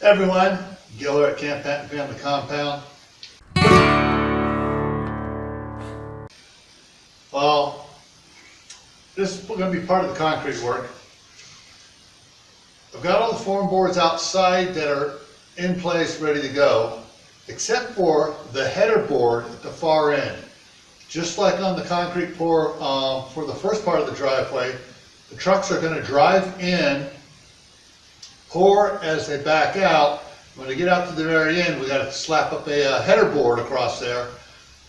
Everyone, Giller at Camp Patton Family Compound. Well, this is going to be part of the concrete work. I've got all the form boards outside that are in place, ready to go, except for the header board at the far end. Just like on the concrete pour for the first part of the driveway, the trucks are going to drive in, pour as they back out. When they get out to the very end, we got to slap up a header board across there,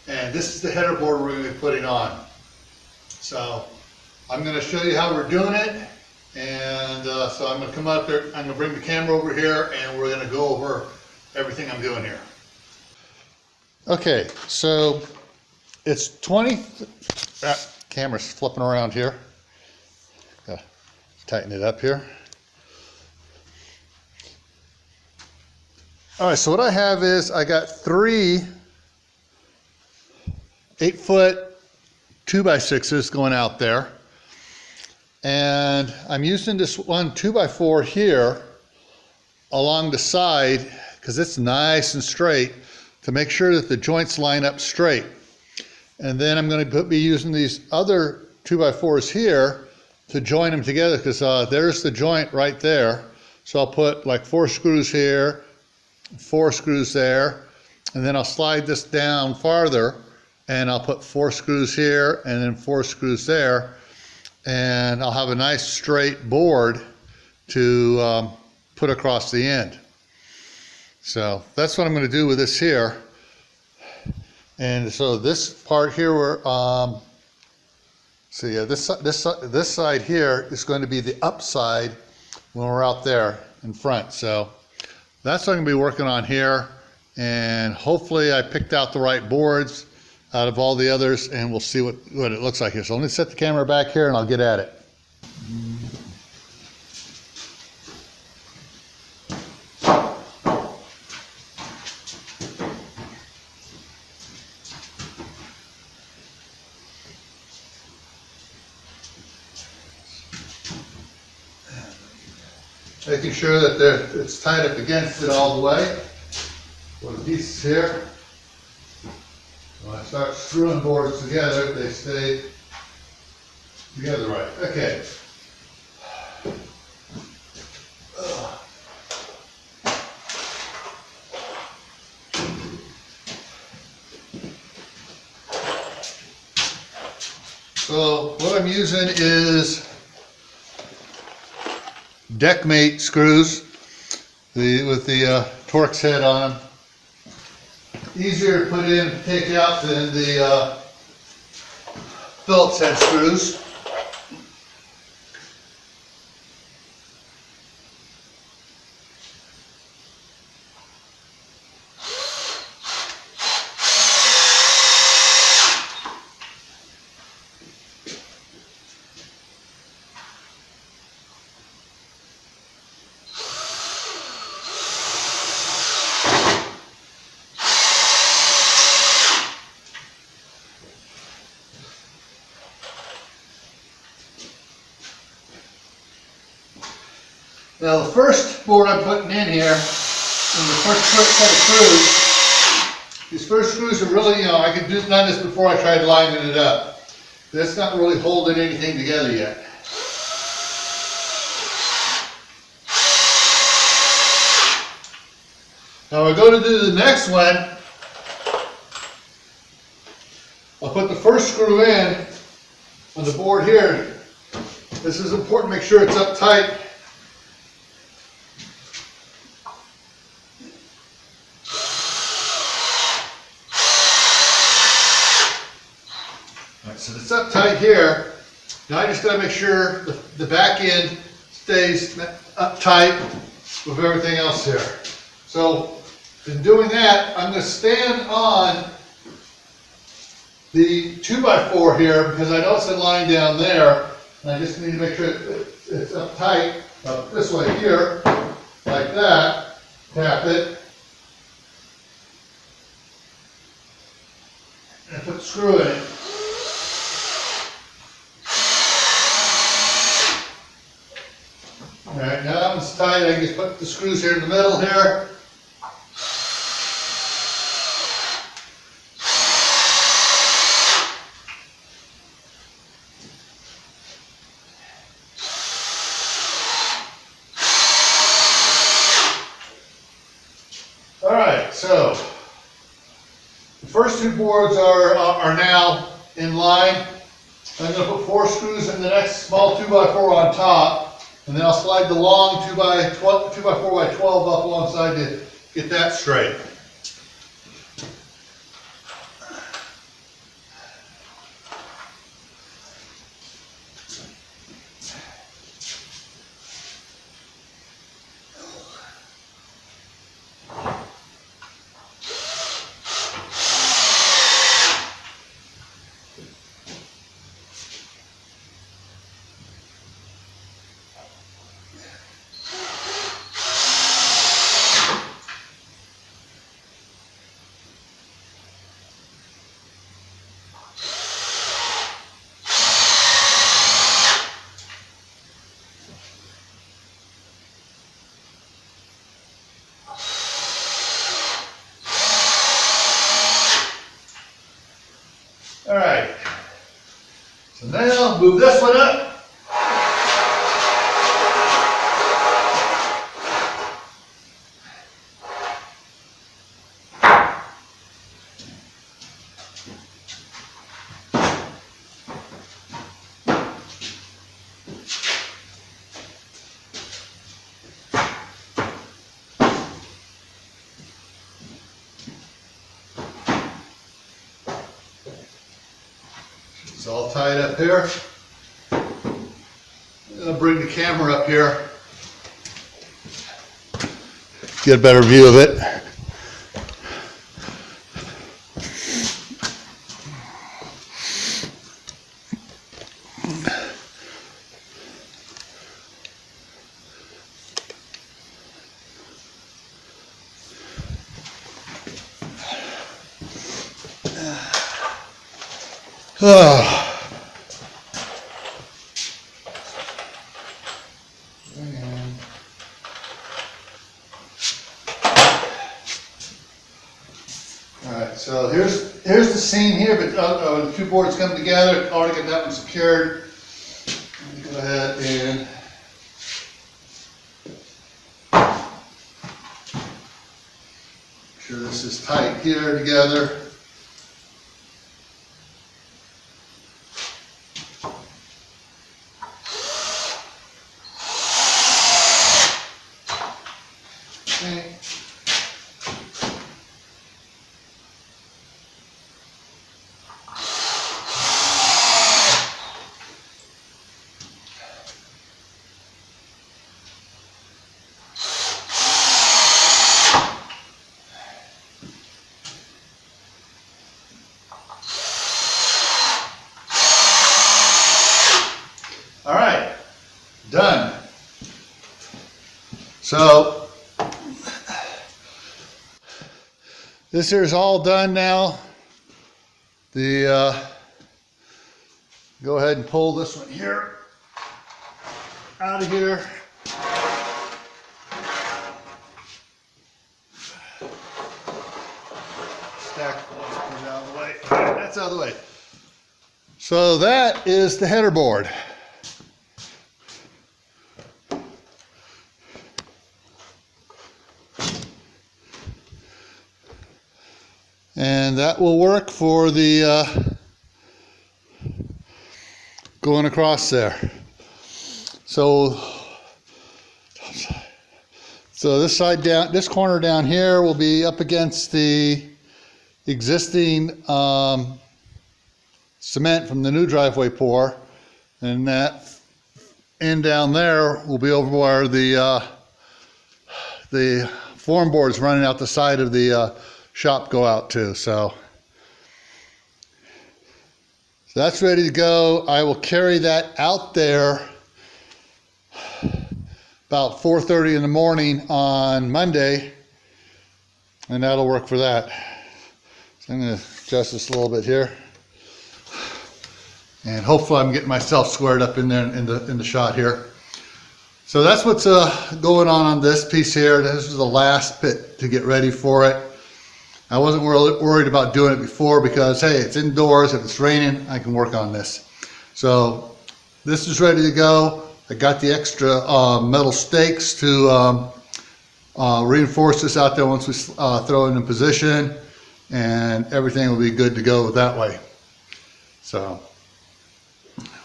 and this is the header board we're going to be putting on. So I'm going to show you how we're doing it, and so I'm going to come out there, I'm going to bring the camera over here, and we're going to go over everything I'm doing here. Okay, so it's 20, camera's flipping around here. Got to tighten it up here. All right, so what I have is I got 3 8-foot 2x6s going out there, and I'm using this one 2x4 here along the side because it's nice and straight to make sure that the joints line up straight. And then I'm going to be using these other 2x4s here to join them together because there's the joint right there. So I'll put like 4 screws here, 4 screws there, and then I'll slide this down farther and I'll put 4 screws here and then 4 screws there, and I'll have a nice straight board to put across the end. So that's what I'm going to do with this here. And so this part here, this side here is going to be the upside when we're out there in front. So that's what I'm going to be working on here, and hopefully I picked out the right boards out of all the others, and we'll see what it looks like here. So let me set the camera back here and I'll get at it. Making sure that it's tied up against it all the way. Put the pieces here. When I start screwing boards together, they stay together right. Okay. So what I'm using is Deckmate screws with the Torx head on them. Easier to put in and take out than the Phillips head screws. Now the first board I'm putting in here, and the first set of screws, these first screws are really, I could do done this before I tried lining it up. That's not really holding anything together yet. Now I go to do the next one, I'll put the first screw in on the board here. This is important to make sure it's up tight. So it's up tight here. Now I just got to make sure the back end stays up tight with everything else here. So in doing that, I'm going to stand on the 2x4 here, because I know it's in line down there, and I just need to make sure it's up tight, up this way here, like that, tap it, and put the screw in it. Alright, now that one's tight, I can just put the screws here in the middle here. Alright, so the first two boards are now in line. I'm going to put 4 screws in the next small 2x4 on top, and then I'll slide the long 2x4 by 12 up alongside to get that straight. Alright, so now move this one up. It's all tied up here. I'm going to bring the camera up here, get a better view of it. Alright, so here's the seam here, but the two boards come together. Already got that one secured. Let me go ahead and make sure this is tight here together. Okay. All right, done. So this here is all done now. Go ahead and pull this one here out of here. Stack it out of the way. All right, that's out of the way. So that is the header board. And that will work for the going across there. So this side down, this corner down here will be up against the existing cement from the new driveway pour, and that end down there will be over where the form boards running out the side of the shop go out to. So So that's ready to go. I will carry that out there about 4:30 in the morning on Monday, and that'll work for that. So I'm going to adjust this a little bit here, and hopefully I'm getting myself squared up in there in the shot here. So that's what's going on this piece here. This is the last bit to get ready for it. I wasn't really worried about doing it before because, hey, it's indoors. If it's raining, I can work on this. So this is ready to go. I got the extra metal stakes to reinforce this out there once we throw it in position, and everything will be good to go that way. So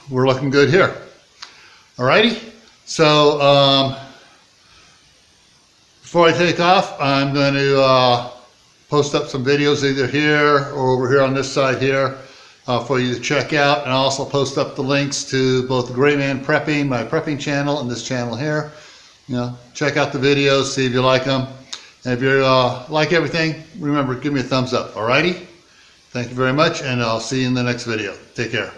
we're looking good here. Alrighty. So before I take off, I'm going to post up some videos either here or over here on this side here for you to check out, and I'll also post up the links to both the Gray Man Prepping, my prepping channel, and this channel here. You know, check out the videos, see if you like them, and if you like everything, remember, give me a thumbs up. Alrighty, thank you very much, and I'll see you in the next video. Take care.